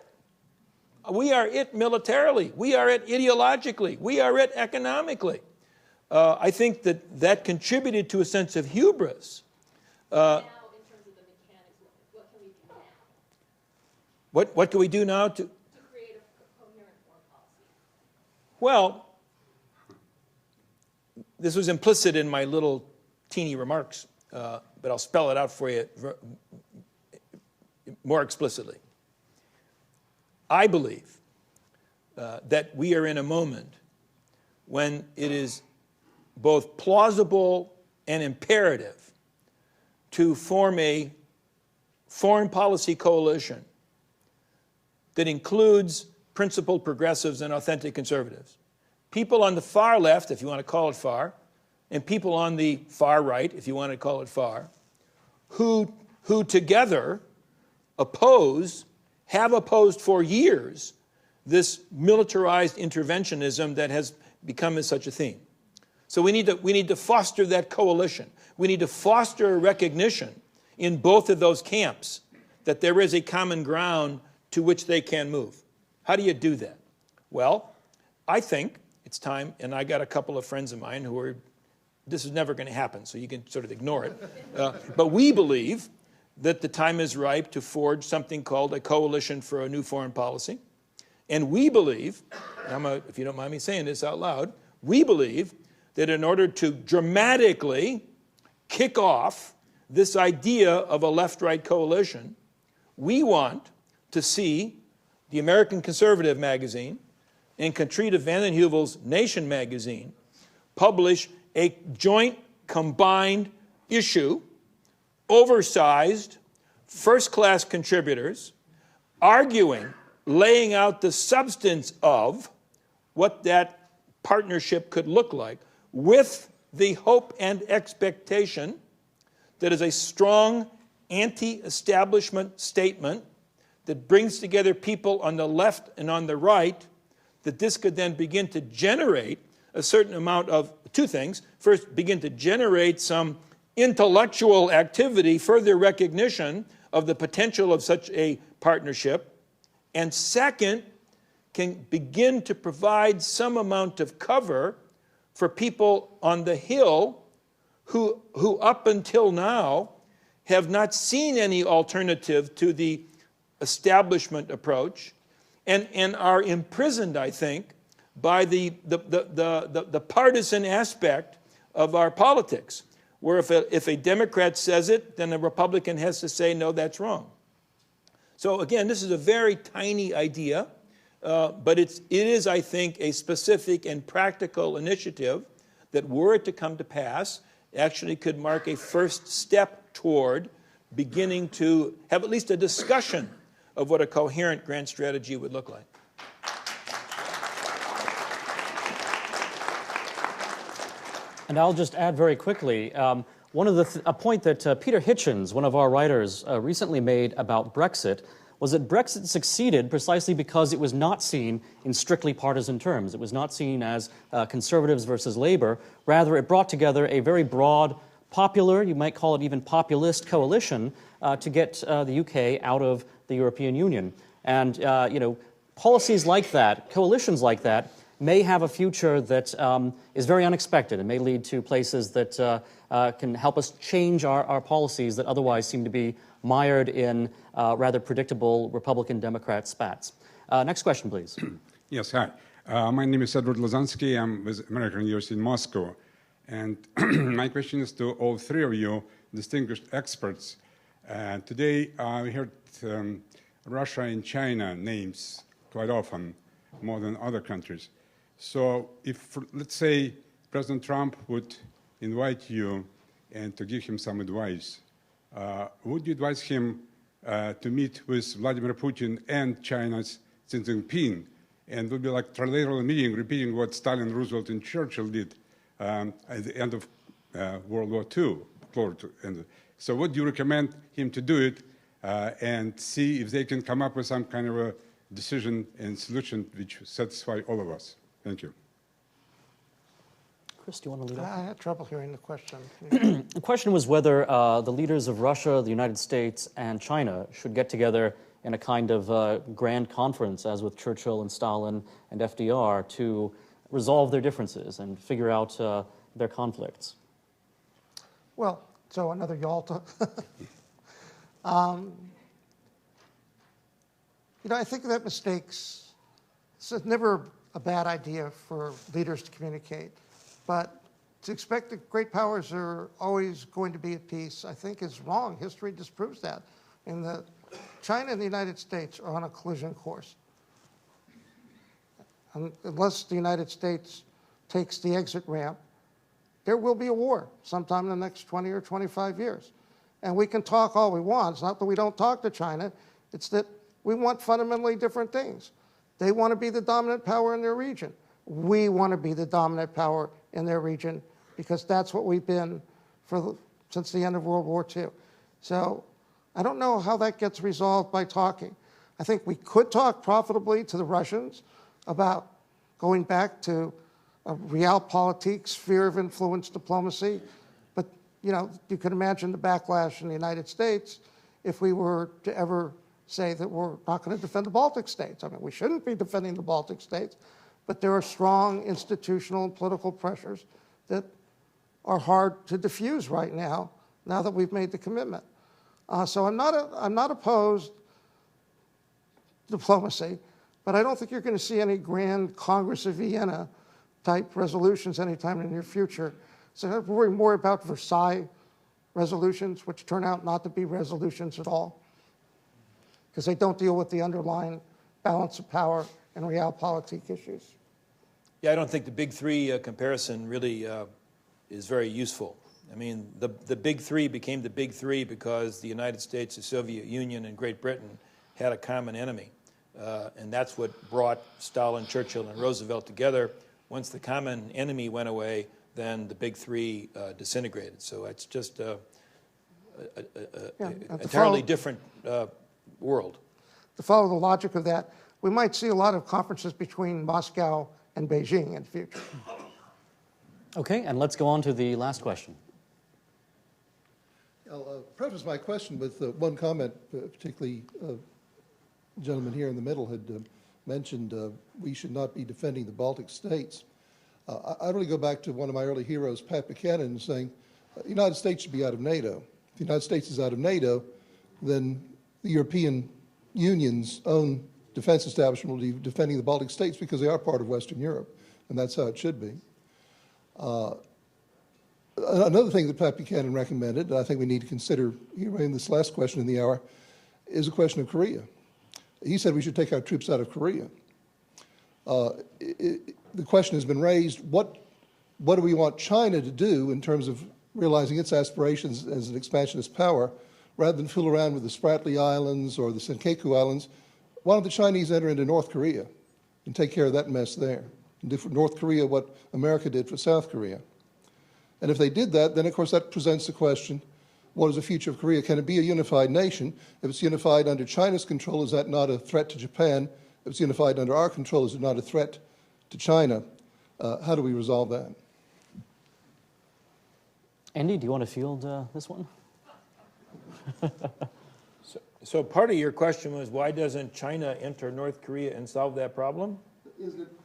We are it militarily. We are it ideologically. We are it economically. I think that contributed to a sense of hubris. Now, in terms of the mechanics, what can we do now? What can we do now to create a coherent foreign policy? Well, this was implicit in my little teeny remarks, but I'll spell it out for you more explicitly. I believe that we are in a moment when it is both plausible and imperative to form a foreign policy coalition that includes principled progressives and authentic conservatives. People on the far left, if you want to call it far, and people on the far right, if you want to call it far, who together have opposed for years this militarized interventionism that has become as such a theme. So we need to foster that coalition. We need to foster a recognition in both of those camps that there is a common ground to which they can move. How do you do that? Well, I think it's time, and I got a couple of friends of mine who are, this is never going to happen, so you can sort of ignore it. But we believe that the time is ripe to forge something called a coalition for a new foreign policy. And we believe, if you don't mind me saying this out loud, we believe that in order to dramatically kick off this idea of a left-right coalition, we want to see the American Conservative magazine and Contrita Vanden Heuvel's Nation magazine publish a joint combined issue, oversized, first-class contributors, arguing, laying out the substance of what that partnership could look like, with the hope and expectation that is a strong anti-establishment statement that brings together people on the left and on the right, that this could then begin to generate a certain amount of two things. First, begin to generate some intellectual activity, further recognition of the potential of such a partnership. And second, can begin to provide some amount of cover for people on the Hill who up until now have not seen any alternative to the establishment approach and are imprisoned, I think, by the partisan aspect of our politics, where if a Democrat says it, then a Republican has to say, no, that's wrong. So again, this is a very tiny idea, but it is, I think, a specific and practical initiative that, were it to come to pass, actually could mark a first step toward beginning to have at least a discussion of what a coherent grand strategy would look like. And I'll just add very quickly, a point that Peter Hitchens, one of our writers, recently made about Brexit was that Brexit succeeded precisely because it was not seen in strictly partisan terms. It was not seen as conservatives versus Labour. Rather, it brought together a very broad, popular, you might call it even populist coalition to get the UK out of the European Union. And policies like that, coalitions like that, may have a future that is very unexpected and may lead to places that can help us change our policies that otherwise seem to be mired in rather predictable Republican-Democrat spats. Next question, please. Yes, hi. My name is Edward Lazansky. I'm with American University in Moscow. And my question is to all three of you, distinguished experts. Today, we heard Russia and China names quite often, more than other countries. So if, let's say, President Trump would invite you and to give him some advice, would you advise him to meet with Vladimir Putin and China's Xi Jinping and it would be like trilateral meeting, repeating what Stalin, Roosevelt, and Churchill did at the end of World War II. So what do you recommend him to do it and see if they can come up with some kind of a decision and solution which satisfy all of us? Thank you. Chris, do you want to lead off? I had trouble hearing the question. The question was whether the leaders of Russia, the United States, and China should get together in a kind of grand conference, as with Churchill and Stalin and FDR, to resolve their differences and figure out their conflicts. Well, so another Yalta. I think that mistakes, it's never a bad idea for leaders to communicate, but to expect that great powers are always going to be at peace, I think is wrong. History disproves that. China and the United States are on a collision course. Unless the United States takes the exit ramp, there will be a war sometime in the next 20 or 25 years. And we can talk all we want. It's not that we don't talk to China. It's that we want fundamentally different things. They want to be the dominant power in their region. We want to be the dominant power in their region because that's what we've been since the end of World War II. So I don't know how that gets resolved by talking. I think we could talk profitably to the Russians about going back to a realpolitik, sphere of influence diplomacy. But, you can imagine the backlash in the United States if we were to ever say that we're not going to defend the Baltic states. I mean, we shouldn't be defending the Baltic states, but there are strong institutional and political pressures that are hard to diffuse right now that we've made the commitment. So I'm not opposed to diplomacy, but I don't think you're going to see any grand Congress of Vienna type resolutions anytime in the near future. So I worry more about Versailles resolutions, which turn out not to be resolutions at all, because they don't deal with the underlying balance of power and realpolitik issues. Yeah, I don't think the big three comparison really is very useful. I mean, the big three became the big three because the United States, the Soviet Union, and Great Britain had a common enemy. And that's what brought Stalin, Churchill, and Roosevelt together. Once the common enemy went away, then the big three disintegrated. So it's just an entirely different world. To follow the logic of that, we might see a lot of conferences between Moscow and Beijing in the future. Okay, and let's go on to the last question. I'll preface my question with one comment, particularly the gentleman here in the middle had mentioned we should not be defending the Baltic states. I really go back to one of my early heroes, Pat Buchanan, saying the United States should be out of NATO. If the United States is out of NATO, then the European Union's own defense establishment will be defending the Baltic states because they are part of Western Europe, and that's how it should be. Another thing that Pat Buchanan recommended, and I think we need to consider here in this last question in the hour, is a question of Korea. He said we should take our troops out of Korea. The question has been raised, what do we want China to do in terms of realizing its aspirations as an expansionist power, rather than fool around with the Spratly Islands or the Senkaku Islands? Why don't the Chinese enter into North Korea and take care of that mess there, and do for North Korea what America did for South Korea? And if they did that, then of course that presents the question, what is the future of Korea? Can it be a unified nation? If it's unified under China's control, is that not a threat to Japan? If it's unified under our control, is it not a threat to China? How do we resolve that? Andy, do you want to field this one? So part of your question was, why doesn't China enter North Korea and solve that problem?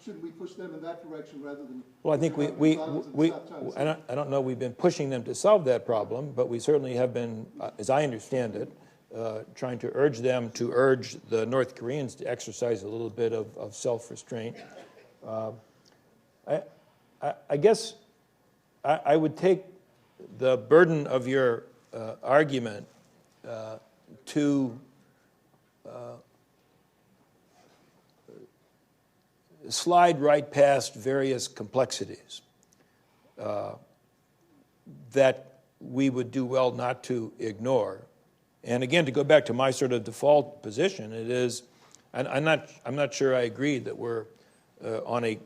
Shouldn't we push them in that direction rather than... Well, I think I don't know we've been pushing them to solve that problem, but we certainly have been, as I understand it, trying to urge them to urge the North Koreans to exercise a little bit of self-restraint. I guess I would take the burden of your argument to slide right past various complexities that we would do well not to ignore. And again, to go back to my sort of default position, it is, I'm not sure I agree that we're on a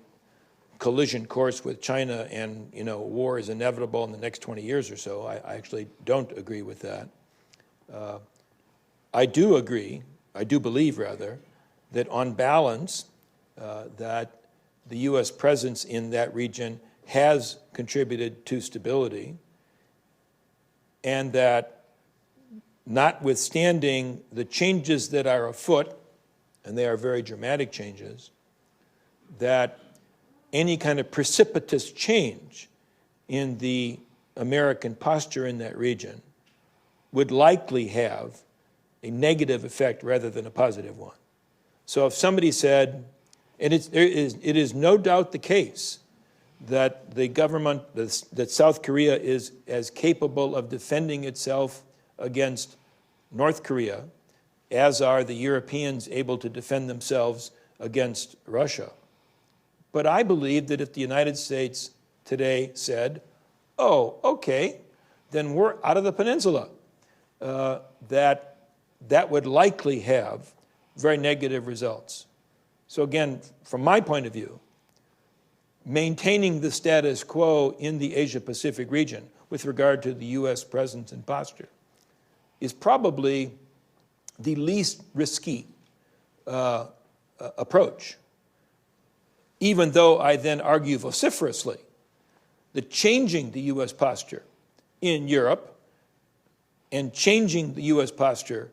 collision course with China and, war is inevitable in the next 20 years or so. I actually don't agree with that. I do believe rather, that on balance, that the U.S. presence in that region has contributed to stability, and that notwithstanding the changes that are afoot, and they are very dramatic changes, that any kind of precipitous change in the American posture in that region would likely have a negative effect rather than a positive one. So if somebody said, and it is no doubt the case that the government, that South Korea is as capable of defending itself against North Korea as are the Europeans able to defend themselves against Russia. But I believe that if the United States today said, oh, okay, then we're out of the peninsula, that would likely have very negative results. So again, from my point of view, maintaining the status quo in the Asia-Pacific region with regard to the U.S. presence and posture is probably the least risky approach, even though I then argue vociferously that changing the U.S. posture in Europe and changing the U.S. posture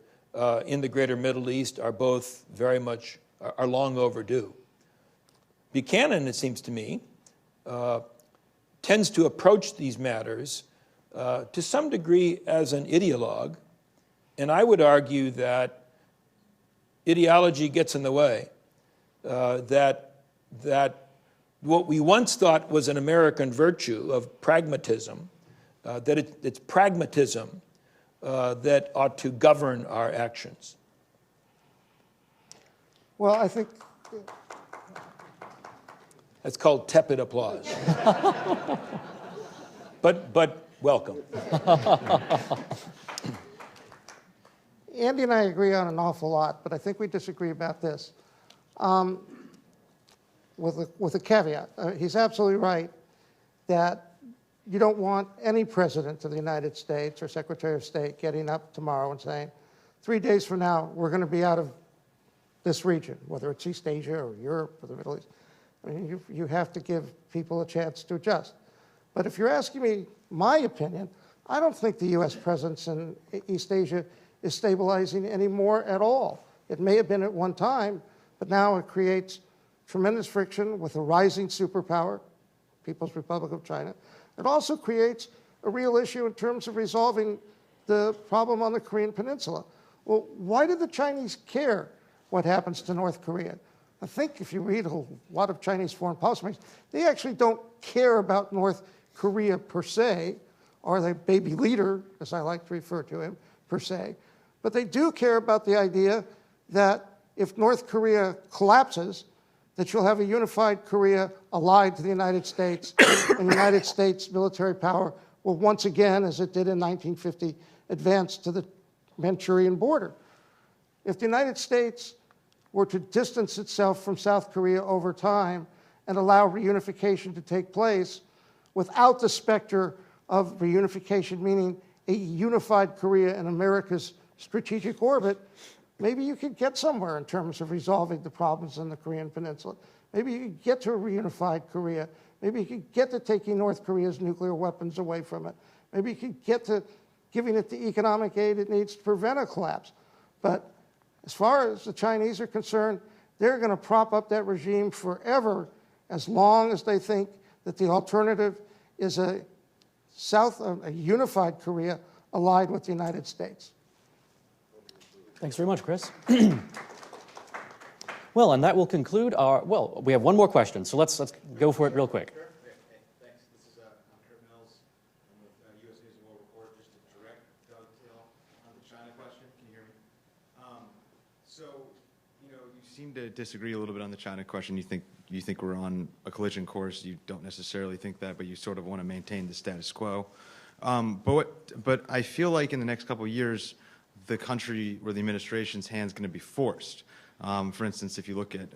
in the greater Middle East are both very much, are long overdue. Buchanan, it seems to me, tends to approach these matters to some degree as an ideologue, and I would argue that ideology gets in the way, that what we once thought was an American virtue of pragmatism, that it's pragmatism that ought to govern our actions. Well, I think That's called tepid applause. but welcome. Andy and I agree on an awful lot, but I think we disagree about this. With a caveat. He's absolutely right that you don't want any president of the United States or Secretary of State getting up tomorrow and saying, 3 days from now, we're going to be out of this region, whether it's East Asia or Europe or the Middle East. I mean, you have to give people a chance to adjust. But if you're asking me my opinion, I don't think the U.S. presence in East Asia is stabilizing anymore at all. It may have been at one time, but now it creates tremendous friction with a rising superpower, People's Republic of China. It also creates a real issue in terms of resolving the problem on the Korean Peninsula. Well, why do the Chinese care what happens to North Korea? I think if you read a lot of Chinese foreign policy makers, they actually don't care about North Korea per se, or the baby leader, as I like to refer to him, per se. But they do care about the idea that if North Korea collapses, that you'll have a unified Korea allied to the United States, and the United States military power will once again, as it did in 1950, advance to the Manchurian border. If the United States were to distance itself from South Korea over time and allow reunification to take place without the specter of reunification, meaning a unified Korea in America's strategic orbit, maybe you could get somewhere in terms of resolving the problems in the Korean Peninsula. Maybe you could get to a reunified Korea. Maybe you could get to taking North Korea's nuclear weapons away from it. Maybe you could get to giving it the economic aid it needs to prevent a collapse. But as far as the Chinese are concerned, they're going to prop up that regime forever as long as they think that the alternative is a unified Korea allied with the United States. Thanks very much, Chris. Well, and that will conclude our, well, we have one more question, so let's go for it real quick. Sure. Okay, thanks. This is Kurt Mills. I'm with U.S. News and World Report. Just a direct dovetail on the China question. Can you hear me? You seem to disagree a little bit on the China question. You think we're on a collision course. You don't necessarily think that, but you sort of want to maintain the status quo. But I feel like in the next couple of years, the country or the administration's hand is going to be forced. For instance, if you look at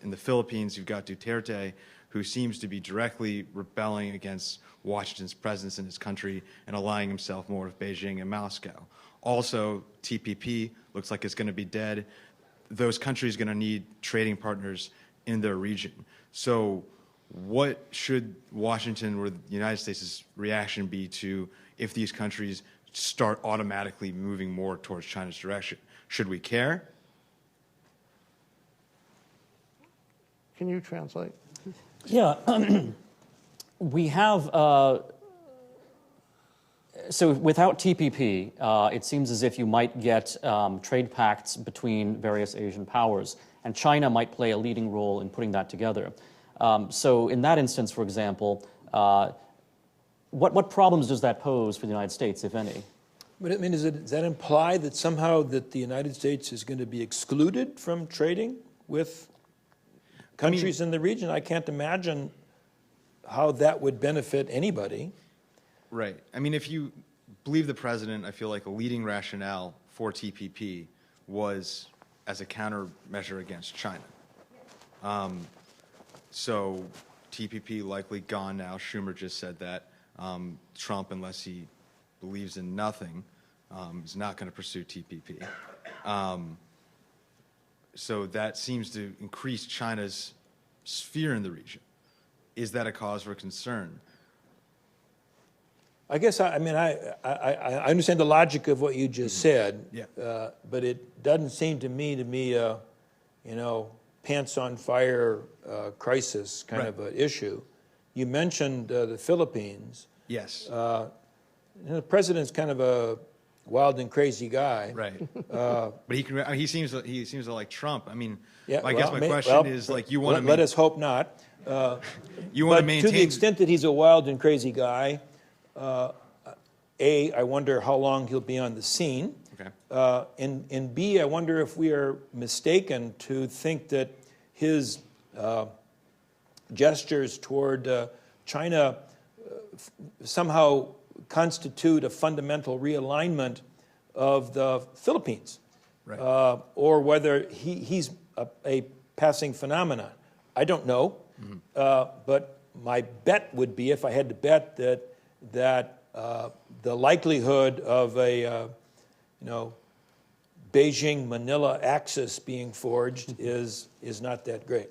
in the Philippines, you've got Duterte, who seems to be directly rebelling against Washington's presence in his country and aligning himself more with Beijing and Moscow. Also, TPP looks like it's going to be dead. Those countries are going to need trading partners in their region. So what should Washington or the United States' reaction be to if these countries start automatically moving more towards China's direction? Should we care? Can you translate? Yeah, we have, so without TPP, it seems as if you might get trade pacts between various Asian powers, and China might play a leading role in putting that together. So in that instance, for example, what problems does that pose for the United States, if any? But I mean, does that imply that somehow that the United States is going to be excluded from trading with countries in the region? I can't imagine how that would benefit anybody. Right. I mean, if you believe the president, I feel like a leading rationale for TPP was as a countermeasure against China. So TPP likely gone now. Schumer just said that. Trump, unless he believes in nothing, is not going to pursue TPP. So that seems to increase China's sphere in the region. Is that a cause for concern? I guess, I understand the logic of what you just said, Yeah. but it doesn't seem to me a, pants on fire crisis kind of an issue. You mentioned the Philippines. Yes. The president's kind of a wild and crazy guy. Right. But he seems like Trump. I mean, Yeah, I guess my question is, like, you want to let us hope not. you want to But maintain to the extent that he's a wild and crazy guy, A, I wonder how long he'll be on the scene. Okay. And B, I wonder if we are mistaken to think that his gestures toward China somehow constitute a fundamental realignment of the Philippines, Right. or whether he's a passing phenomenon. I don't know, but my bet would be, if I had to bet, that the likelihood of a Beijing-Manila axis being forged is not that great.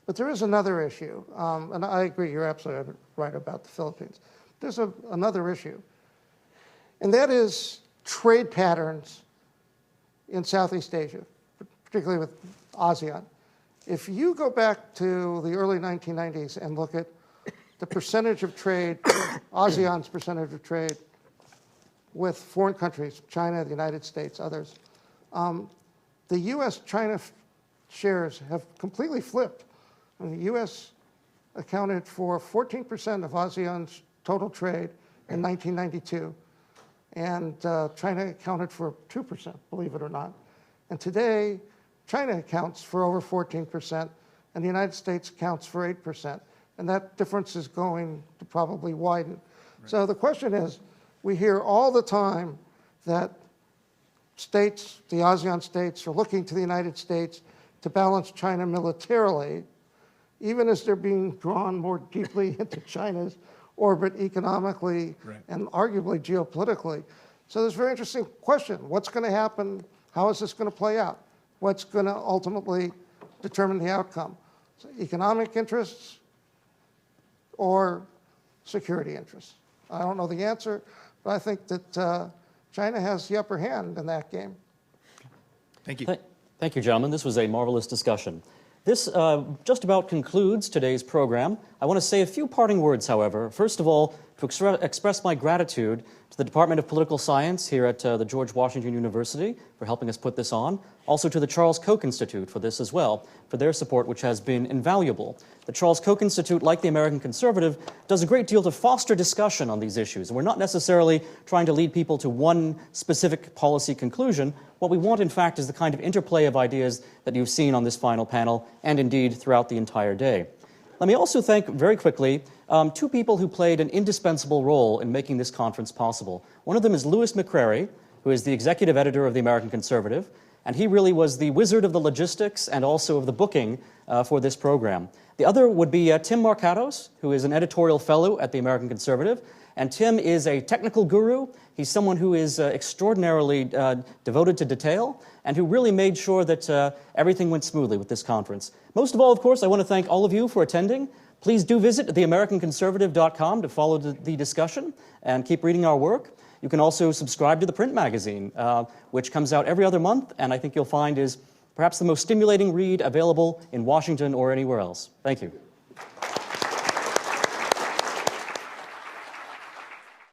But there is another issue, and I agree, you're absolutely right about the Philippines. There's another issue, and that is trade patterns in Southeast Asia, particularly with ASEAN. If you go back to the early 1990s and look at the percentage of trade, ASEAN's percentage of trade with foreign countries, China, the United States, others, the U.S.-China shares have completely flipped. And the U.S. accounted for 14% of ASEAN's total trade in 1992, and China accounted for 2%, believe it or not. And today, China accounts for over 14%, and the United States accounts for 8%. And that difference is going to probably widen. Right. So the question is, we hear all the time that states, the ASEAN states, are looking to the United States to balance China militarily, even as they're being drawn more deeply into China's orbit economically and arguably geopolitically. So there's a very interesting question. What's going to happen? How is this going to play out? What's going to ultimately determine the outcome? So economic interests or security interests? I don't know the answer, but I think that China has the upper hand in that game. Thank you. Thank you, gentlemen. This was a marvelous discussion. This just about concludes today's program. I want to say a few parting words, however. First of all, to express my gratitude to the Department of Political Science here at the George Washington University for helping us put this on. Also to the Charles Koch Institute for this as well, for their support, which has been invaluable. The Charles Koch Institute, like the American Conservative, does a great deal to foster discussion on these issues. And we're not necessarily trying to lead people to one specific policy conclusion. What we want, in fact, is the kind of interplay of ideas that you've seen on this final panel, and indeed throughout the entire day. Let me also thank, very quickly, two people who played an indispensable role in making this conference possible. One of them is Louis McCrary, who is the executive editor of the American Conservative, and he really was the wizard of the logistics and also of the booking for this program. The other would be Tim Marcatos, who is an editorial fellow at the American Conservative, and Tim is a technical guru. He's someone who is extraordinarily devoted to detail and who really made sure that everything went smoothly with this conference. Most of all, of course, I want to thank all of you for attending. Please do visit theamericanconservative.com to follow the discussion and keep reading our work. You can also subscribe to the print magazine, which comes out every other month, and I think you'll find is perhaps the most stimulating read available in Washington or anywhere else. Thank you.